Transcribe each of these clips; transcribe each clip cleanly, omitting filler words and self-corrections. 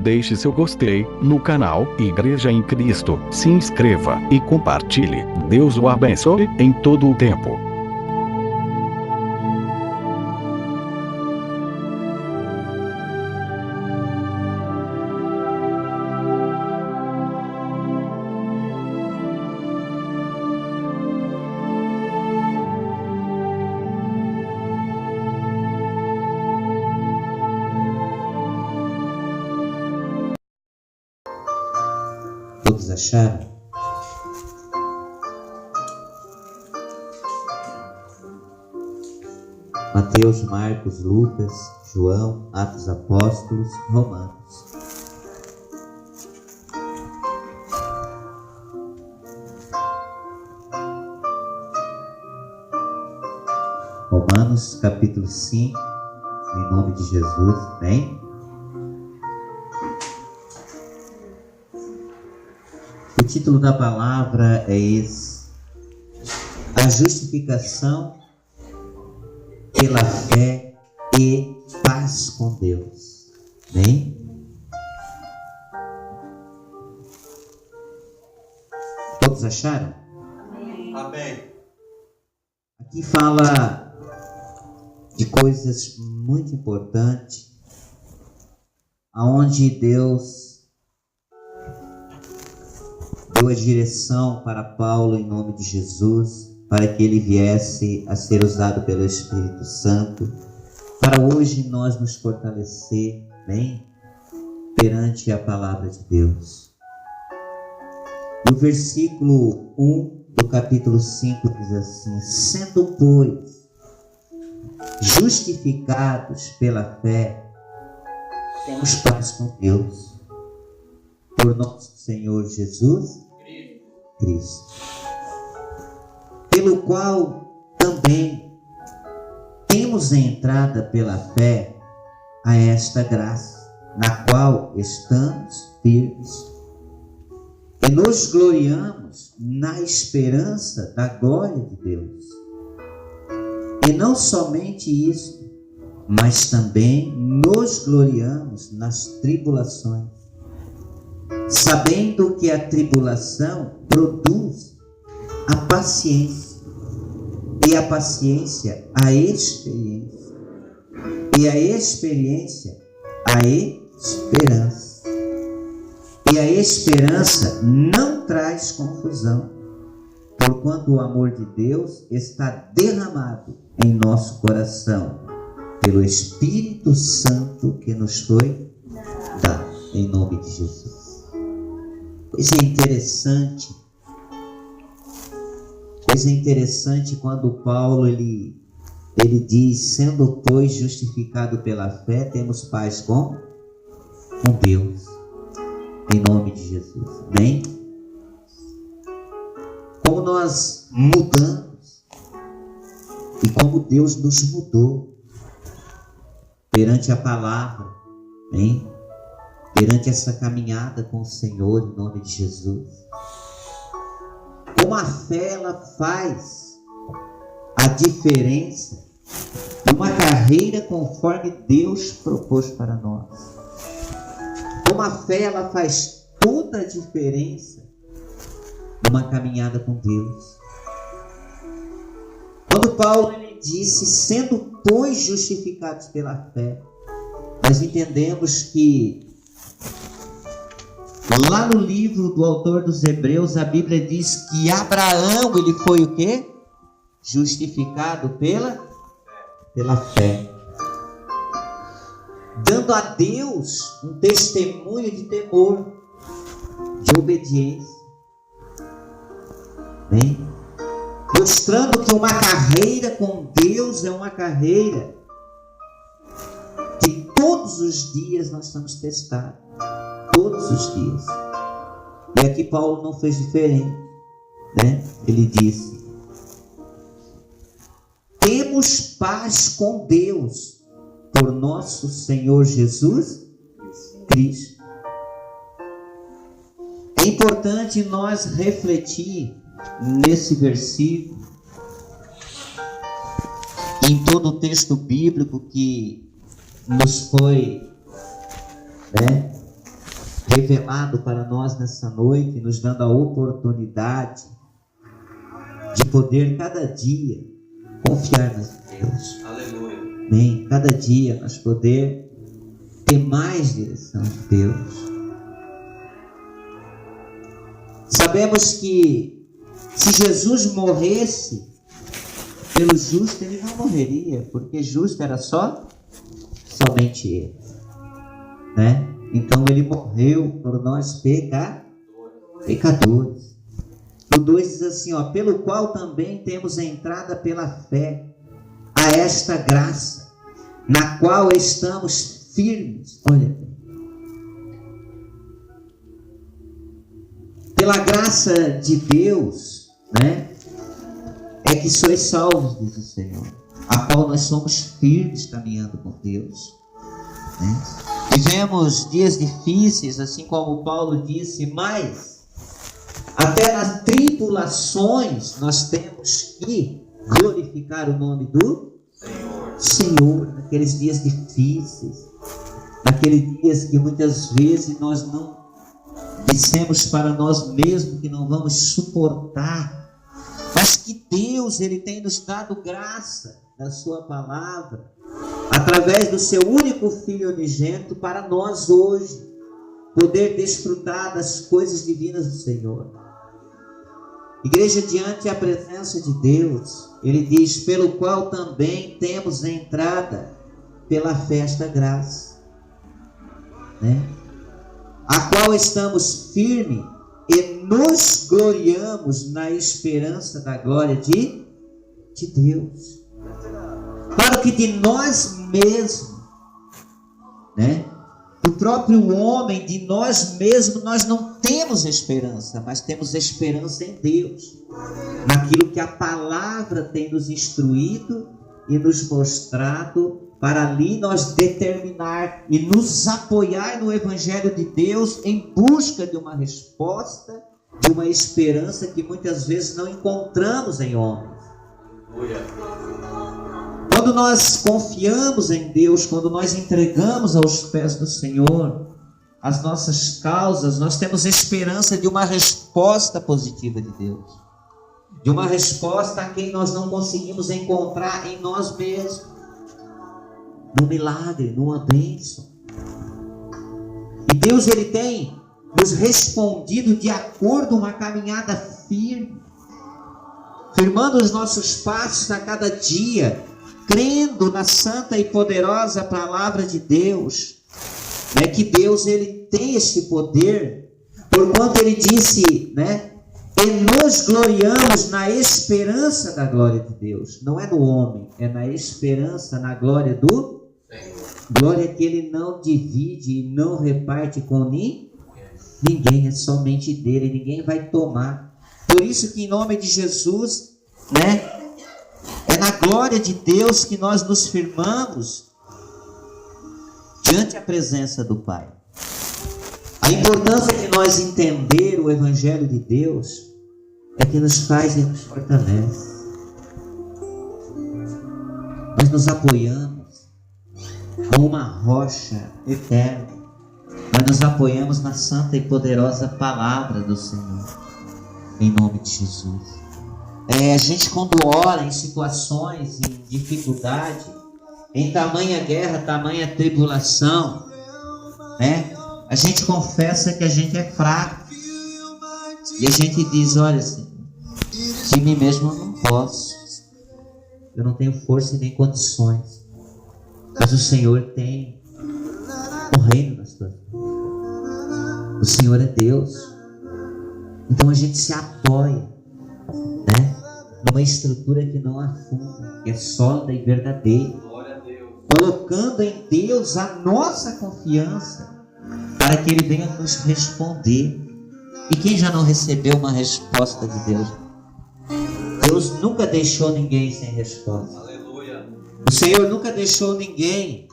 Deixe seu gostei no canal Igreja em Cristo, se inscreva e compartilhe. Deus o abençoe em todo o tempo. Todos acharam? Mateus, Marcos, Lucas, João, Atos Apóstolos, Romanos. Romanos capítulo 5, em nome de Jesus, amém? O título da palavra é esse: a justificação pela fé e paz com Deus. Amém? Todos acharam? Amém. Aqui fala de coisas muito importantes, aonde Deus deu a direção para Paulo em nome de Jesus, para que ele viesse a ser usado pelo Espírito Santo, para hoje nós nos fortalecer, bem, perante a palavra de Deus. No versículo 1 do capítulo 5 diz assim: sendo, pois, justificados pela fé, temos paz com Deus, por nosso Senhor Jesus Cristo, pelo qual também temos entrada pela fé a esta graça, na qual estamos firmes e nos gloriamos na esperança da glória de Deus. E não somente isso, mas também nos gloriamos nas tribulações, sabendo que a tribulação produz a paciência, e a paciência a experiência, e a experiência a esperança. E a esperança não traz confusão, porquanto o amor de Deus está derramado em nosso coração pelo Espírito Santo que nos foi dado, em nome de Jesus. Coisa interessante quando Paulo ele diz: sendo, pois, justificado pela fé, temos paz com Deus, em nome de Jesus. Amém? Como nós mudamos e como Deus nos mudou perante a palavra, amém? Perante essa caminhada com o Senhor, em nome de Jesus. Como a fé ela faz a diferença de uma carreira conforme Deus propôs para nós. Como a fé ela faz toda a diferença numa caminhada com Deus. Quando Paulo ele disse: sendo, pois, justificados pela fé, nós entendemos que lá no livro do autor dos Hebreus, a Bíblia diz que Abraão, ele foi o quê? Justificado pela fé. Dando a Deus um testemunho de temor, de obediência. Amém? Mostrando que uma carreira com Deus é uma carreira que todos os dias nós estamos testados. Todos os dias. E aqui Paulo não fez diferente, né? Ele disse: temos paz com Deus por nosso Senhor Jesus Cristo. É importante nós refletir nesse versículo, em todo o texto bíblico que nos foi, revelado para nós nessa noite, nos dando a oportunidade de poder cada dia confiar em Deus. Aleluia. Amém? Cada dia nós poder ter mais direção de Deus. Sabemos que se Jesus morresse pelo justo, ele não morreria, porque justo era somente ele, né? Então ele morreu por nós pecadores. O 2 diz assim, ó, pelo qual também temos entrada pela fé a esta graça, na qual estamos firmes. Olha, pela graça de Deus, né, é que sois salvos, diz o Senhor, a qual nós somos firmes caminhando com Deus, né? Vivemos dias difíceis, assim como Paulo disse, mas até nas tribulações nós temos que glorificar o nome do Senhor, naqueles dias difíceis, naqueles dias que muitas vezes nós não dissemos para nós mesmos que não vamos suportar, mas que Deus, Ele tem nos dado graça da sua palavra, através do seu único Filho unigênito, para nós hoje poder desfrutar das coisas divinas do Senhor. Igreja, diante da presença de Deus, Ele diz, pelo qual também temos entrada pela fé esta graça, né? A qual estamos firmes e nos gloriamos na esperança da glória de Deus. Claro que de nós mesmos, né? Do próprio homem, de nós mesmos, nós não temos esperança, mas temos esperança em Deus, naquilo que a palavra tem nos instruído e nos mostrado, para ali nós determinar e nos apoiar no Evangelho de Deus em busca de uma resposta, de uma esperança que muitas vezes não encontramos em homens. Quando nós confiamos em Deus, quando nós entregamos aos pés do Senhor as nossas causas, nós temos esperança de uma resposta positiva de Deus, de uma resposta a quem nós não conseguimos encontrar em nós mesmos, num milagre, numa bênção. E Deus, Ele tem nos respondido de acordo com uma caminhada firme, firmando os nossos passos a cada dia, crendo na santa e poderosa palavra de Deus, né, que Deus, Ele tem esse poder, porquanto Ele disse, né, e nos gloriamos na esperança da glória de Deus. Não é no homem, é na esperança, na glória do glória que Ele não divide e não reparte com ninguém, é somente dele, ninguém vai tomar. Por isso que em nome de Jesus, né, é na glória de Deus que nós nos firmamos diante da presença do Pai. A importância de nós entender o Evangelho de Deus é que nos faz e nos fortalece. Nós nos apoiamos como uma rocha eterna. Nós nos apoiamos na santa e poderosa palavra do Senhor, em nome de Jesus. A gente, quando ora em situações, em dificuldade, em tamanha guerra, tamanha tribulação, né? A gente confessa que a gente é fraco. E a gente diz, olha, Senhor, de mim mesmo eu não posso. Eu não tenho força e nem condições. Mas o Senhor tem o reino nas tuas mãos. O Senhor é Deus. Então a gente se apoia, né, numa estrutura que não afunda, que é sólida e verdadeira, colocando em Deus a nossa confiança, para que Ele venha nos responder. E quem já não recebeu uma resposta de Deus? Deus nunca deixou ninguém sem resposta. Aleluia. O Senhor nunca deixou ninguém,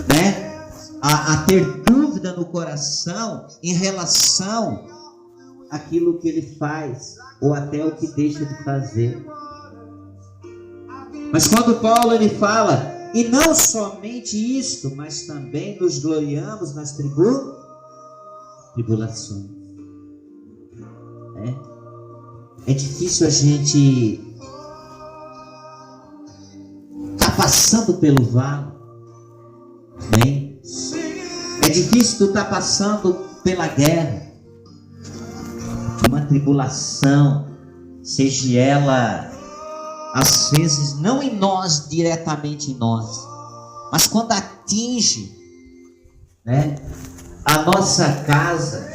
né, a ter dúvida no coração em relação àquilo que Ele faz, ou até o que deixa de fazer. Mas quando Paulo ele fala, e não somente isto, mas também nos gloriamos nas tribulações. tribulações. É difícil a gente estar passando pelo vale. Amém? É difícil tu estar passando pela guerra. Uma tribulação, seja ela às vezes não em nós, diretamente em nós, mas quando atinge, a nossa casa,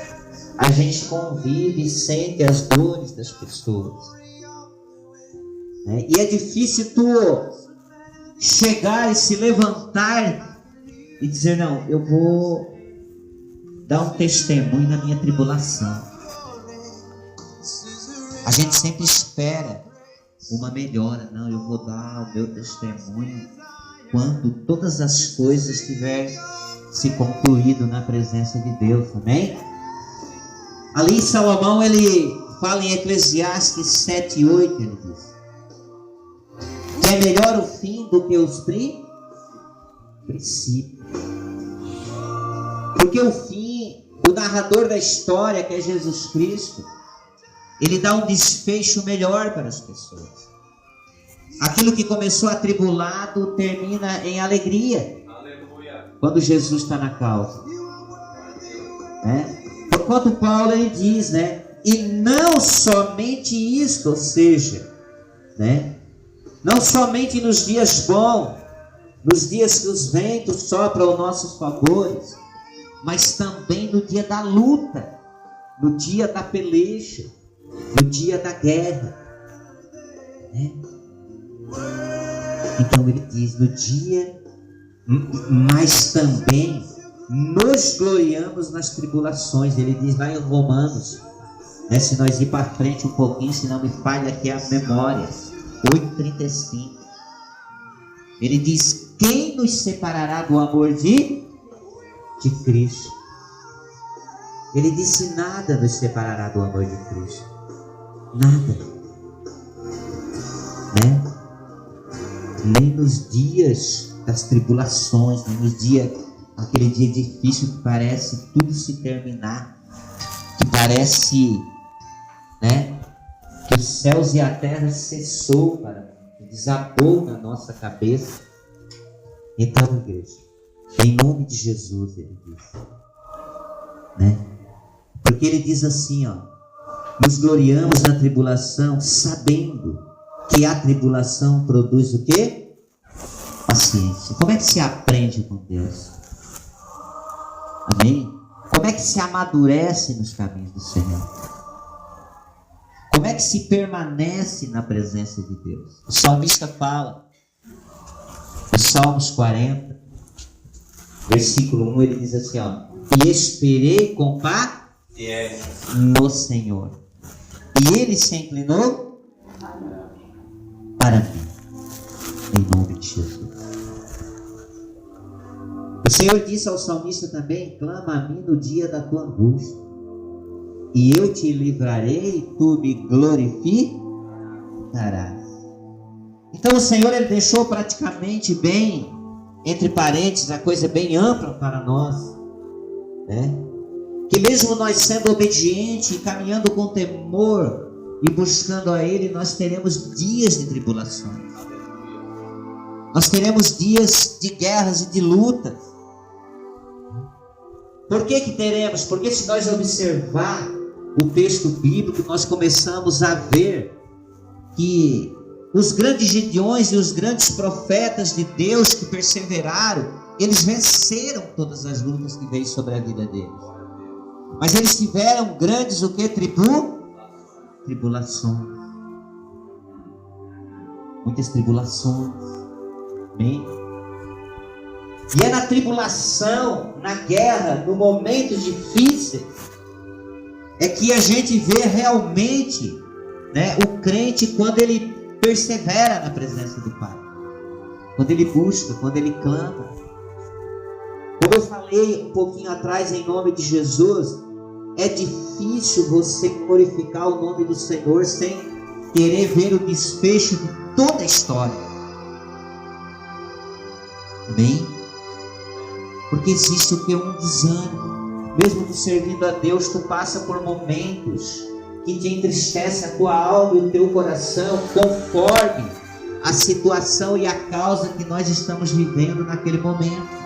a gente convive e sente as dores das pessoas, e é difícil tu chegar e se levantar e dizer: não, eu vou dar um testemunho na minha tribulação. A gente sempre espera uma melhora. Não, eu vou dar o meu testemunho quando todas as coisas tiverem se concluído na presença de Deus. Amém? Ali Salomão, ele fala em Eclesiastes 7:8, ele diz que é melhor o fim do que os princípios. Porque o fim, o narrador da história, que é Jesus Cristo, ele dá um desfecho melhor para as pessoas. Aquilo que começou atribulado termina em alegria. Aleluia. Quando Jesus está na causa. Enquanto Paulo ele diz, e não somente isto, ou seja, não somente nos dias bons, nos dias que os ventos sopram aos nossos favores, mas também no dia da luta, no dia da peleja, no dia da guerra. Então ele diz: no dia, mas também nos gloriamos nas tribulações. Ele diz lá em Romanos, se nós ir para frente um pouquinho, se não me falha aqui a memória, 8:35, ele diz: quem nos separará do amor de Cristo? Ele disse: nada nos separará do amor de Cristo. Nada. Nem nos dias das tribulações, nem nos dias, aquele dia difícil que parece tudo se terminar, que parece, que os céus e a terra cessou, desabou na nossa cabeça. Então, igreja, em nome de Jesus, ele diz, porque ele diz assim, nos gloriamos na tribulação, sabendo que a tribulação produz o quê? Paciência. Como é que se aprende com Deus? Amém? Como é que se amadurece nos caminhos do Senhor? Como é que se permanece na presença de Deus? O salmista fala, em Salmos 40, versículo 1, ele diz assim, e esperei com paciência no Senhor, e ele se inclinou para mim, em nome de Jesus. O Senhor disse ao salmista também: clama a mim no dia da tua angústia, e eu te livrarei, e tu me glorificarás. Então o Senhor, ele deixou praticamente bem, entre parênteses, a coisa bem ampla para nós, que mesmo nós sendo obedientes e caminhando com temor e buscando a Ele, nós teremos dias de tribulações, nós teremos dias de guerras e de lutas. Por que teremos? Porque se nós observar o texto bíblico, nós começamos a ver que os grandes gideões e os grandes profetas de Deus que perseveraram, eles venceram todas as lutas que veio sobre a vida deles. Mas eles tiveram grandes o que? Tribulações. Muitas tribulações. Amém? E é na tribulação, na guerra, no momento difícil, é que a gente vê realmente, o crente quando ele persevera na presença do Pai, quando ele busca, quando ele clama. Como eu falei um pouquinho atrás, em nome de Jesus, é difícil você glorificar o nome do Senhor sem querer ver o desfecho de toda a história. Amém? Porque existe o que? Um desânimo. mesmo tu servindo a Deus, tu passa por momentos que te entristece a tua alma e o teu coração, conforme a situação e a causa que nós estamos vivendo naquele momento.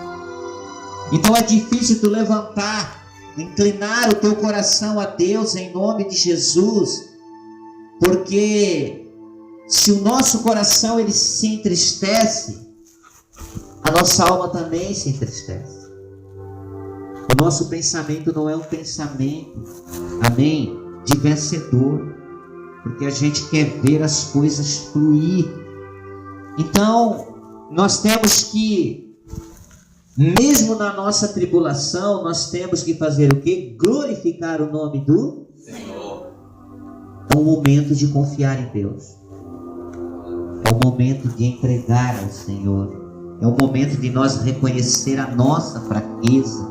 Então é difícil tu levantar, inclinar o teu coração a Deus em nome de Jesus, porque se o nosso coração ele se entristece, a nossa alma também se entristece. O nosso pensamento não é um pensamento, amém, de vencedor, porque a gente quer ver as coisas fluir. Então, nós temos que, mesmo na nossa tribulação, nós temos que fazer o quê? Glorificar o nome do Senhor. É um momento de confiar em Deus. É um momento de entregar ao Senhor. É um momento de nós reconhecer a nossa fraqueza.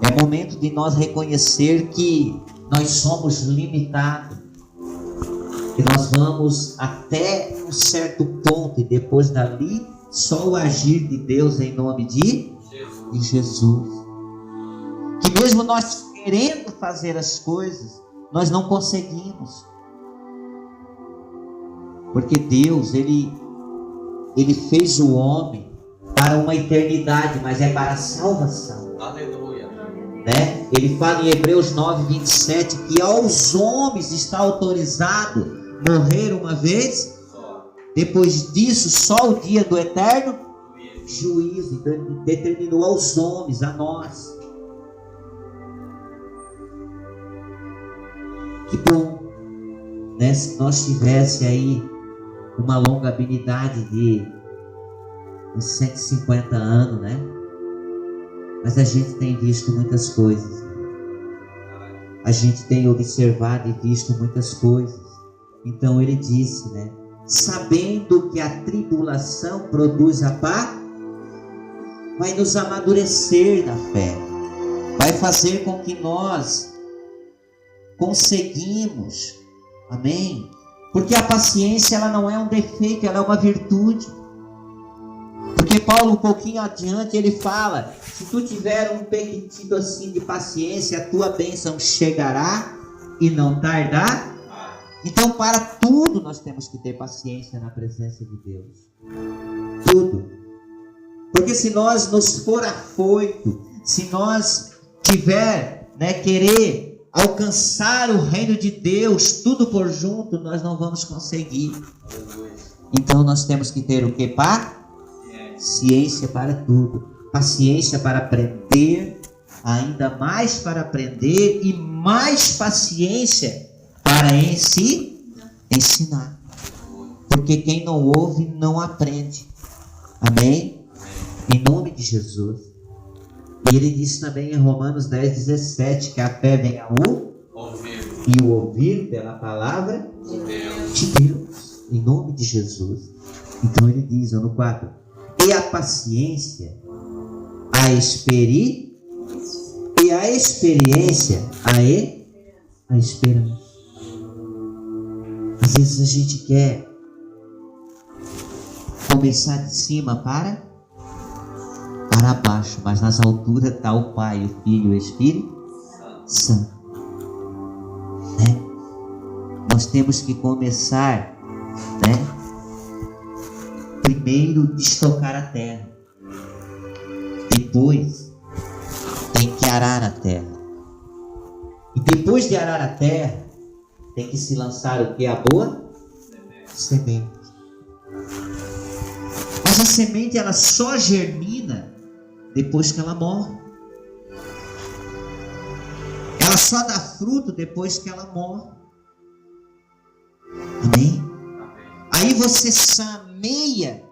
É um momento de nós reconhecer que nós somos limitados. Que nós vamos até um certo ponto e depois dali só o agir de Deus em nome de Jesus. Que mesmo nós querendo fazer as coisas, nós não conseguimos. Porque Deus, Ele fez o homem para uma eternidade, mas é para a salvação. Aleluia. Né? Ele fala em Hebreus 9:27 que aos homens está autorizado morrer uma vez, depois disso só o dia do eterno juízo. Então ele determinou aos homens, a nós. Que bom, né? Se nós tivesse aí uma longabilidade de 150 anos, né? Mas a gente tem visto muitas coisas. A gente tem observado e visto muitas coisas. Então ele disse, né? Sabendo que a tribulação produz a paz, vai nos amadurecer na fé. Vai fazer com que nós conseguimos, amém? Porque a paciência ela não é um defeito, ela é uma virtude. Porque Paulo um pouquinho adiante ele fala, se tu tiver um pequitito assim de paciência, a tua bênção chegará e não tardar. Então para tudo nós temos que ter paciência na presença de Deus. Tudo. Porque se nós nos for afoito, se nós tiver, né, querer alcançar o reino de Deus, tudo por junto, nós não vamos conseguir. Então nós temos que ter o que? Paciência para tudo. Paciência para aprender, ainda mais para aprender e mais paciência para ensinar. Porque quem não ouve não aprende. Amém? Em nome de Jesus. E ele disse também em Romanos 10:17 que a fé vem a ouvir e o ouvir pela palavra de Deus. Em nome de Jesus. Então ele diz no 4: e a paciência, a experiência, e a experiência, a esperança. Às vezes a gente quer começar de cima para baixo, mas nas alturas está o Pai, o Filho e o Espírito Santo. Né? Nós temos que começar, né? Primeiro destocar a terra, depois tem que arar a terra, e depois de arar a terra tem que se lançar o que? A boa semente. Mas a semente ela só germina depois que ela morre. Ela só dá fruto depois que ela morre. Amém? Aí você semeia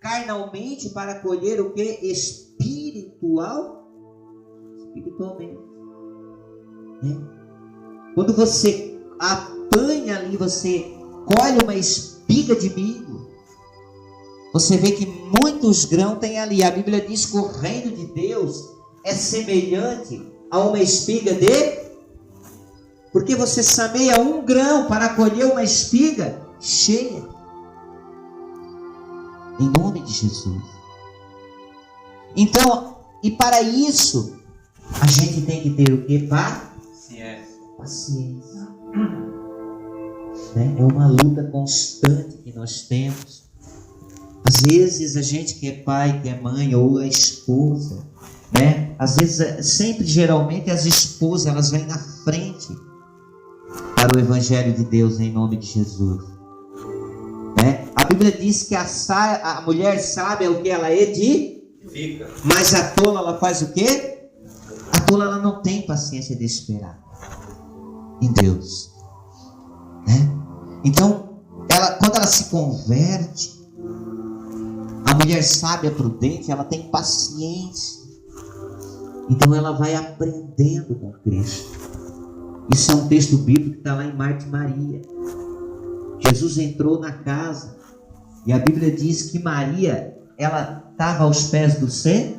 carnalmente para colher o que? Espiritualmente. Né? Quando você apanha ali, você colhe uma espiga de milho, você vê que muitos grãos tem ali. A Bíblia diz que o reino de Deus é semelhante a uma espiga porque você semeia um grão para colher uma espiga cheia. Em nome de Jesus. Então, e para isso, A gente tem que ter o quê? Paciência. Né? É uma luta constante que nós temos. Às vezes a gente que é pai, que é mãe, ou a esposa, né? Às vezes, sempre, geralmente, as esposas, elas vêm na frente para o Evangelho de Deus, em nome de Jesus. Né? A Bíblia diz que a mulher sábia, o que ela edifica, mas a tola, ela faz o quê? A tola, ela não tem paciência de esperar em Deus. Né? Então, quando ela se converte, a mulher sábia, prudente, ela tem paciência. Então ela vai aprendendo com Cristo. Isso é um texto bíblico que está lá em Marta e Maria. Jesus entrou na casa e a Bíblia diz que Maria, ela estava aos pés do Senhor,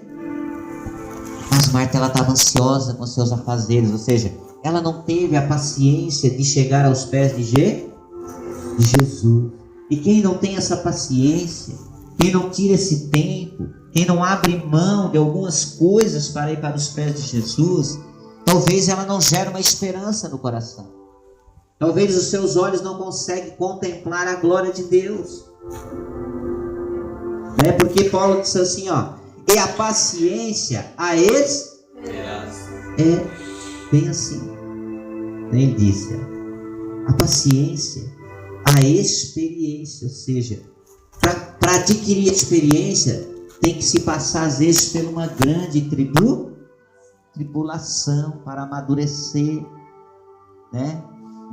mas Marta, ela estava ansiosa com seus afazeres, ou seja, ela não teve a paciência de chegar aos pés de Jesus. E quem não tem essa paciência, quem não tira esse tempo, quem não abre mão de algumas coisas para ir para os pés de Jesus, talvez ela não gere uma esperança no coração. Talvez os seus olhos não conseguem contemplar a glória de Deus. Né? Porque Paulo disse assim, ó, e a paciência, a esperança. É bem assim. Ele disse, a paciência, a experiência, ou seja, para adquirir experiência, tem que se passar às vezes por uma grande tribulação para amadurecer, né?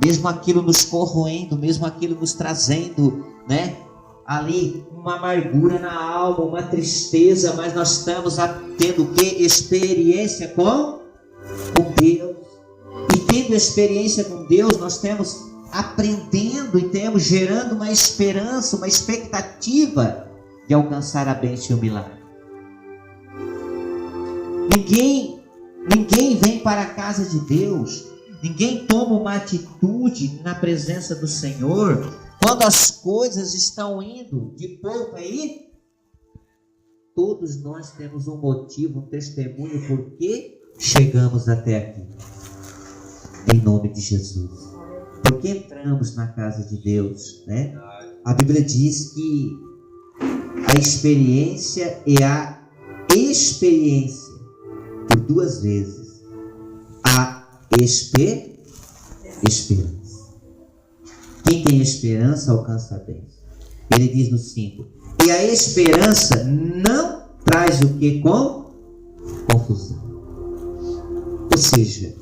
Mesmo aquilo nos corroendo, mesmo aquilo nos trazendo, né? Ali uma amargura na alma, uma tristeza, mas nós estamos tendo o que? Experiência com Deus. E tendo experiência com Deus, nós temos aprendendo e temos gerando uma esperança, uma expectativa de alcançar a bênção e o milagre. Ninguém vem para a casa de Deus, ninguém toma uma atitude na presença do Senhor quando as coisas estão indo de pouco aí. Todos nós temos um motivo, um testemunho por que chegamos até aqui, em nome de Jesus. Porque entramos na casa de Deus, né? A Bíblia diz que a experiência e a experiência, por duas vezes, a esperança. Quem tem esperança alcança a bênção. Ele diz no 5, e a esperança não traz o que? Confusão. Ou seja,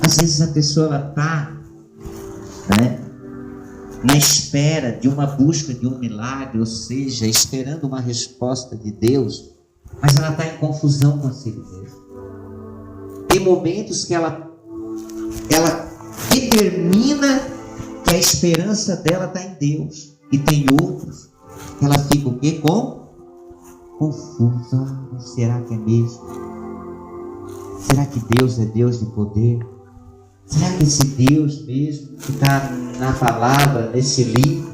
às vezes a pessoa está, né, na espera de uma busca de um milagre, ou seja, esperando uma resposta de Deus, mas ela está em confusão consigo mesma. Tem momentos que ela determina que a esperança dela está em Deus, e tem outros que ela fica o quê? Confusa. Será que é mesmo? Será que Deus é Deus de poder? Será que esse Deus mesmo que está na palavra, nesse livro,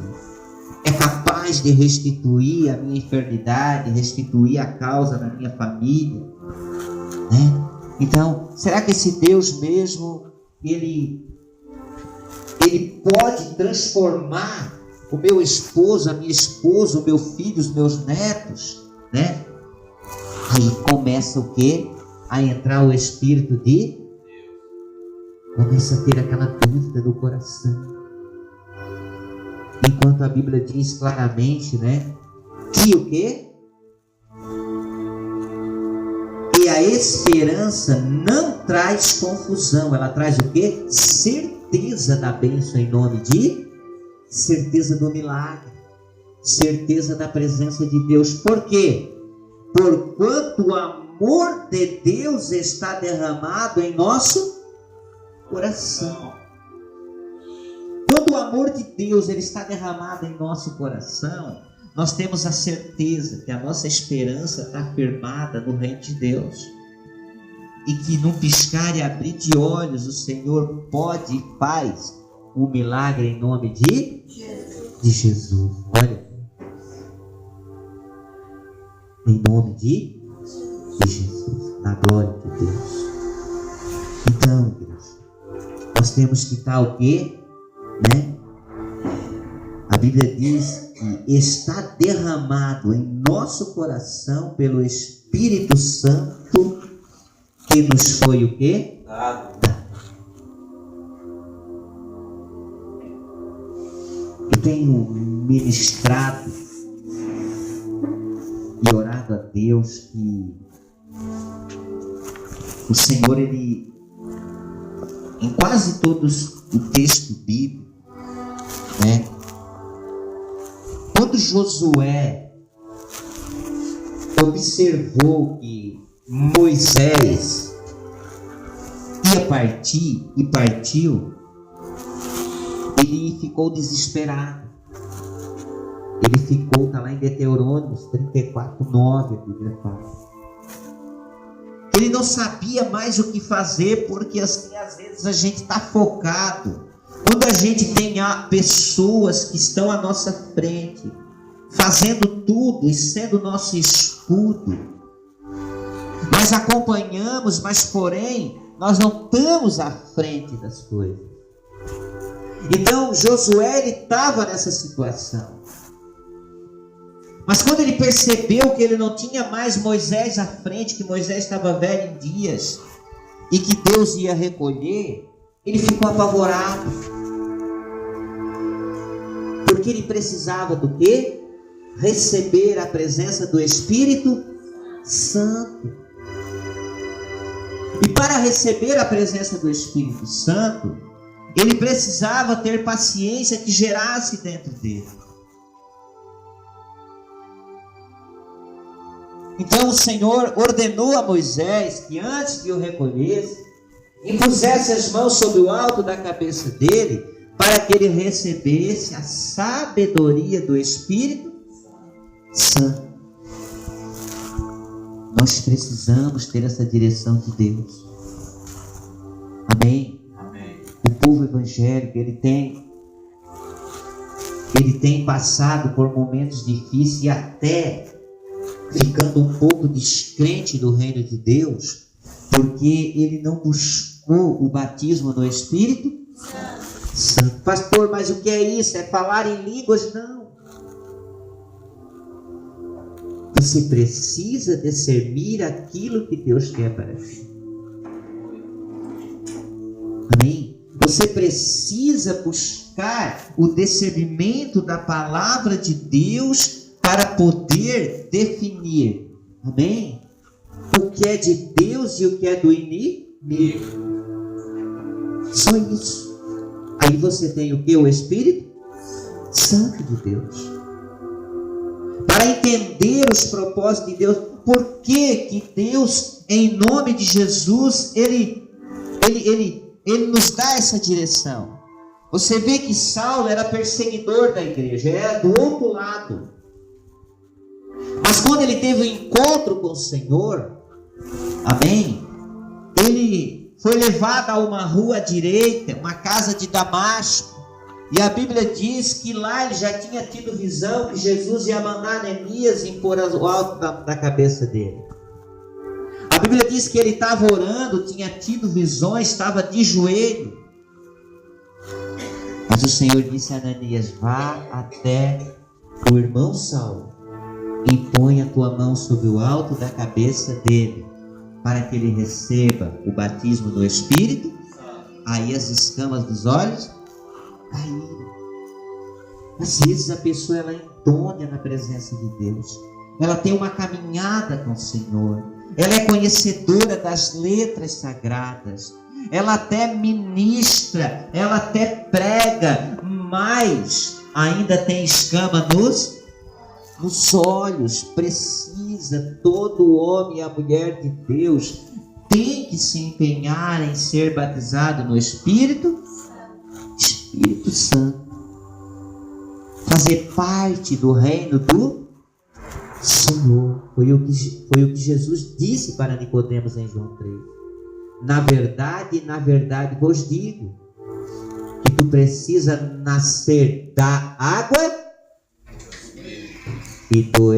é capaz de restituir a minha enfermidade, restituir a causa da minha família? Né? Então, será que esse Deus mesmo, ele pode transformar o meu esposo, a minha esposa, o meu filho, os meus netos? Né? Aí começa o quê? A entrar o espírito de... Começa a ter aquela dúvida do coração. Enquanto a Bíblia diz claramente, né? Que o quê? E a esperança não traz confusão. Ela traz o quê? Certeza da bênção em nome de... Certeza do milagre. Certeza da presença de Deus. Por quê? Porquanto o amor de Deus está derramado em nosso coração. Quando o amor de Deus ele está derramado em nosso coração, nós temos a certeza que a nossa esperança está firmada no reino de Deus, e que num piscar e abrir de olhos o Senhor pode e faz um milagre em nome de Jesus. Olha, em nome de Jesus. na glória de Deus. Então, igreja, nós temos que estar o quê? A Bíblia diz que está derramado em nosso coração pelo Espírito Santo que nos foi o quê? Dado. Eu tenho ministrado e orado a Deus que o Senhor, Ele, em quase todos o texto bíblico, quando Josué observou que Moisés ia partir e partiu, ele ficou desesperado. Ele ficou, está lá em Deuteronômio 34:9, a Bíblia fala. Ele não sabia mais o que fazer, porque assim, às vezes a gente está focado. Quando a gente tem pessoas que estão à nossa frente, fazendo tudo e sendo nosso escudo, nós acompanhamos, mas porém, nós não estamos à frente das coisas. Então, Josué, ele estava nessa situação. Mas quando ele percebeu que ele não tinha mais Moisés à frente, que Moisés estava velho em dias, e que Deus ia recolher, ele ficou apavorado. Porque ele precisava do quê? Receber a presença do Espírito Santo. E para receber a presença do Espírito Santo, ele precisava ter paciência que gerasse dentro dele. Então o Senhor ordenou a Moisés que antes que o recolhesse, impusesse as mãos sobre o alto da cabeça dele, para que ele recebesse a sabedoria do Espírito Santo. Nós precisamos ter essa direção de Deus. Amém? Amém. O povo evangélico, ele tem passado por momentos difíceis e até ficando um pouco descrente do reino de Deus, porque ele não buscou o batismo no Espírito Santo. Pastor, mas o que é isso? É falar em línguas? Não. Você precisa discernir aquilo que Deus quer para ti. Amém? Você precisa buscar o discernimento da palavra de Deus para poder definir, amém? O que é de Deus e o que é do inimigo. Só isso. Aí você tem o que? O Espírito Santo de Deus. Para entender os propósitos de Deus. Por que Deus, em nome de Jesus, Ele nos dá essa direção? Você vê que Saulo era perseguidor da igreja, era do outro lado. Mas quando ele teve um encontro com o Senhor, amém? Ele foi levado a uma rua à direita, uma casa de Damasco. E a Bíblia diz que lá ele já tinha tido visão que Jesus ia mandar Neemias impor o alto da cabeça dele. A Bíblia diz que ele estava orando, tinha tido visões, estava de joelho. Mas o Senhor disse a Ananias: vá até o irmão Saulo, impõe a tua mão sobre o alto da cabeça dele, para que ele receba o batismo do Espírito. Aí as escamas dos olhos caíram. Às vezes a pessoa, ela é idônea na presença de Deus, ela tem uma caminhada com o Senhor, ela é conhecedora das letras sagradas, ela até ministra, ela até prega, mas ainda tem escama nos olhos. Precisa, todo homem e a mulher de Deus tem que se empenhar em ser batizado no Espírito Santo, fazer parte do reino do Senhor. Foi o que Jesus disse para Nicodemos em João 3. Na verdade vos digo que tu precisa nascer da água e do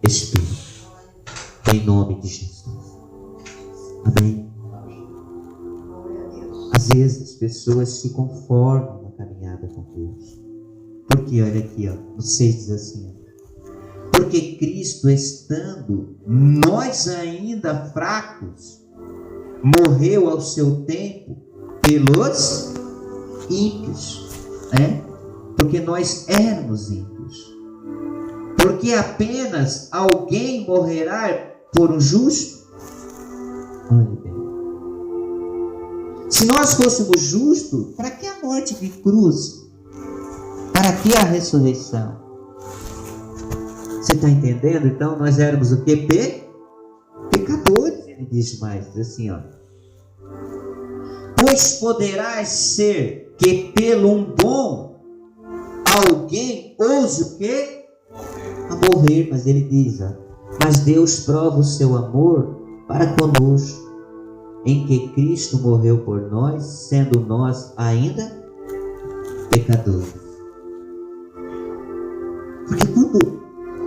Espírito, em nome de Jesus. Amém? Às vezes as pessoas se conformam na caminhada com Deus. Porque olha aqui, no 6 diz assim, porque Cristo, estando nós ainda fracos, morreu ao seu tempo pelos ímpios, porque nós éramos ímpios. Porque apenas alguém morrerá por um justo? Olha bem. Se nós fôssemos justos, para que a morte de cruz? Para que a ressurreição? Você está entendendo? Então nós éramos o quê? Pecadores, ele diz mais, diz assim, pois poderás ser que pelo um bom alguém ouse o quê? A morrer, mas ele diz, mas Deus prova o seu amor para conosco, em que Cristo morreu por nós, sendo nós ainda pecadores. Porque quando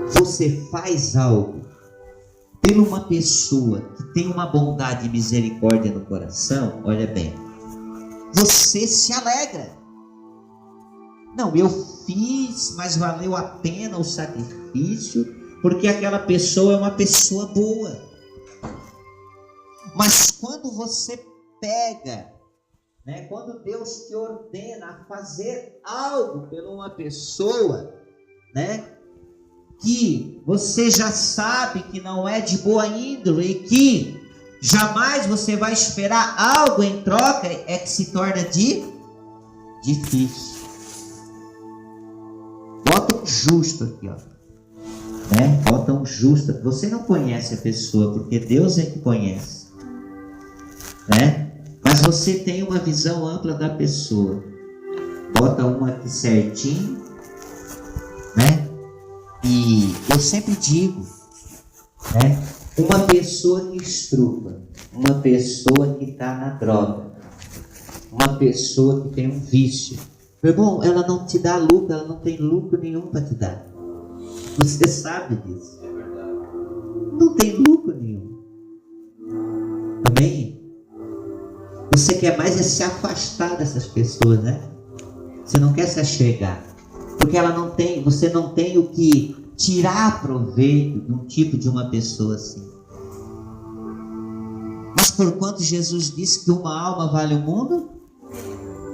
você faz algo por uma pessoa que tem uma bondade e misericórdia no coração, olha bem, você se alegra. Não, eu fiz, mas valeu a pena o sacrifício, porque aquela pessoa é uma pessoa boa. Mas quando você pega, quando Deus te ordena a fazer algo por uma pessoa, que você já sabe que não é de boa índole e que jamais você vai esperar algo em troca, é que se torna difícil. Bota um justo aqui, bota um justo. Você não conhece a pessoa, porque Deus é que conhece, mas você tem uma visão ampla da pessoa. Bota um aqui certinho, e eu sempre digo, uma pessoa que estrupa, uma pessoa que está na droga, uma pessoa que tem um vício, meu irmão, ela não te dá lucro, ela não tem lucro nenhum para te dar. Você sabe disso. Não tem lucro nenhum. Amém? Você quer mais é se afastar dessas pessoas, Você não quer se achegar. Porque você não tem o que tirar proveito de um tipo de uma pessoa assim. Mas porquanto Jesus disse que uma alma vale o mundo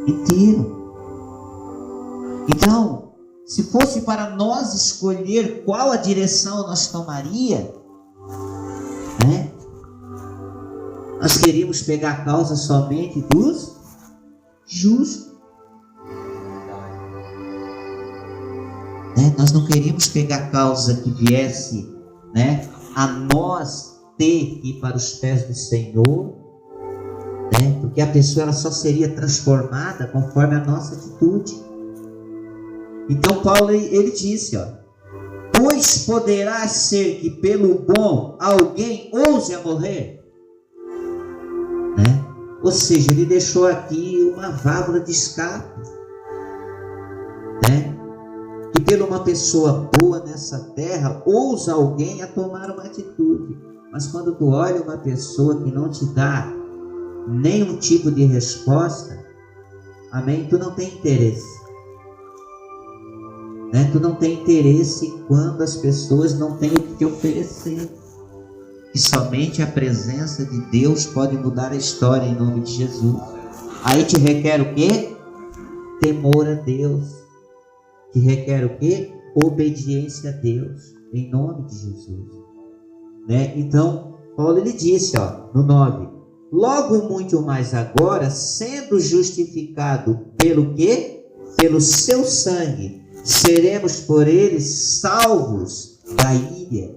inteiro. Então, se fosse para nós escolher qual a direção nós tomaria, nós queríamos pegar a causa somente dos justos. Nós não queríamos pegar a causa que viesse, a nós ter que ir para os pés do Senhor, porque a pessoa ela só seria transformada conforme a nossa atitude. Então Paulo ele disse, pois poderá ser que pelo bom alguém ouse a morrer, Ou seja, ele deixou aqui uma válvula de escape, que pela uma pessoa boa nessa terra, ousa alguém a tomar uma atitude. Mas quando tu olha uma pessoa que não te dá nenhum tipo de resposta, amém? Tu não tem interesse. Tu não tem interesse quando as pessoas não têm o que te oferecer. E somente a presença de Deus pode mudar a história em nome de Jesus. Aí te requer o quê? Temor a Deus. Que requer o quê? Obediência a Deus, em nome de Jesus. Então, Paulo ele disse, no 9, logo muito mais agora, sendo justificado pelo quê? Pelo seu sangue, seremos por ele salvos da ira.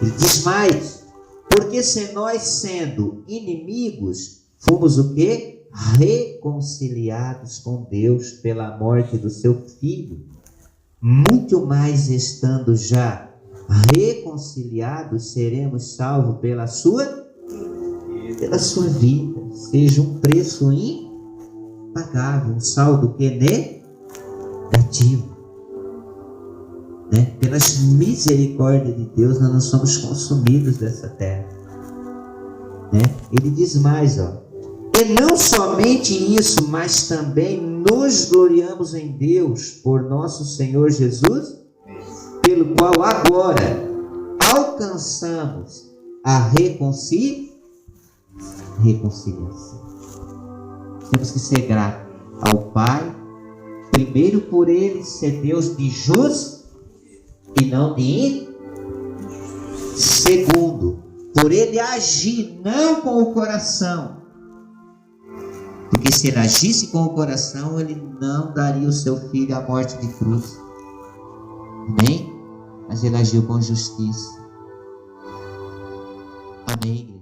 Ele diz mais, porque se nós sendo inimigos, fomos o quê? Reconciliados com Deus pela morte do seu Filho, muito mais estando já reconciliados, seremos salvos pela sua vida. Seja um preço impagável, um saldo que negativo. né? Pelas misericórdias de Deus, nós não somos consumidos dessa terra, né? Ele diz mais, ó. E não somente isso, mas também nos gloriamos em Deus por nosso Senhor Jesus, pelo qual agora alcançamos a reconciliação. Temos que ser gratos ao Pai, primeiro por Ele ser Deus de justo e não de segundo, por Ele agir não com o coração, porque se Ele agisse com o coração, Ele não daria o seu filho à morte de cruz. Amém? Mas Ele agiu com justiça. Amém, igreja?